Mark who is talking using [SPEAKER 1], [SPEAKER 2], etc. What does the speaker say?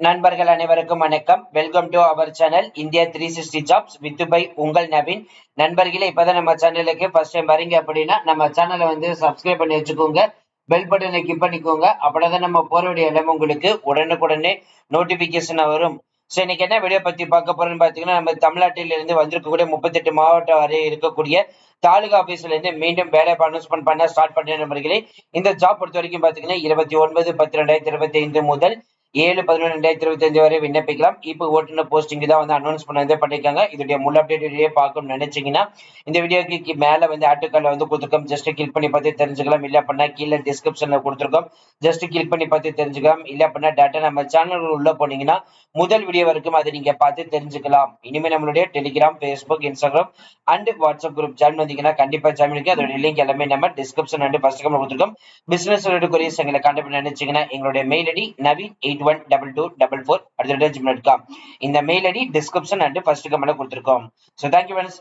[SPEAKER 1] நண்பர்கள் அனைவருக்கும் வணக்கம். Welcome to our channel India 360 jobs with by உங்கள் நவீன். நண்பர்களே, இப்பதான் நம்ம சேனலுக்கு ஃபர்ஸ்ட் டைம் வரீங்க அப்படின்னா நம்ம சேனலை சப்ஸ்கிரைப் பண்ணி வச்சுக்கோங்க. பெல் பட்டனை கிளிக் பண்ணிக்கோங்க. அப்படிதான் நம்ம போற வீடியோ எல்லாமே உங்களுக்கு உடனுக்குடனே நோட்டிபிகேஷன் வரும். ஸோ இன்னைக்கு என்ன வீடியோ பத்தி பார்க்க போறோம்னு பாத்தீங்கன்னா, நம்ம தமிழ்நாட்டில் இருந்து வந்திருக்கக்கூடிய 38 மாவட்டம் வரை இருக்கக்கூடிய தாலுகா ஆபீஸ்ல இருந்து மீண்டும் வேலை அனௌன்ஸ்மெண்ட் பண்ண ஸ்டார்ட் பண்ண நண்பர்களே. இந்த ஜாப் பொறுத்த வரைக்கும் பாத்தீங்கன்னா 29/10/2025 முதல் 7/11/2025 வரை விண்ணப்பிக்கலாம். இப்போ ஓட்டுநர் போஸ்டிங் தான் அனௌன்ஸ் பண்ணிருக்காங்க. இதோட முழு அப்டேட் வீடியோ பார்க்கணும்னு நினைச்சீங்கன்னா இந்த வீடியோக்கு மேல ஆர்டிகல்ல கொடுத்துருக்கோம். ஜஸ்ட் கிளிக் பண்ணி பார்த்து தெரிஞ்சுக்கலாம். இல்ல அப்படின்னா கீழே டிஸ்கிரிப்ஷன்ல கொடுத்துருக்கோம். ஜஸ்ட் கிளிக் பண்ணி பார்த்து தெரிஞ்சுக்கலாம். இல்ல அப்படின்னா டேட்டா நம்ம சேனல் உள்ள போனீங்கன்னா முதல் வீடியோ வரைக்கும் அதை நீங்க பார்த்து தெரிஞ்சுக்கலாம். இனிமே நம்மளுடைய Telegram, Facebook, Instagram and WhatsApp group join வந்தீங்கன்னா கண்டிப்பா ஜாயின் பண்ணிக்க. அதோட லிங்க் எல்லாமே நம்ம டிஸ்கிரிப்ஷன் அண்ட் ஃபர்ஸ்ட் கமெண்ட் கொடுத்துருக்கோம். பிசினஸ் ரிலேட்டட் கொரியர்ஸ் எங்களை கான்டாக்ட் பண்ண நினைச்சீங்கன்னா எங்களுடைய மெயில் ஐடி naveen812244@gmail.com. இந்த mail ID description and first comment கொடுத்துருக்கோம். So thank you friends.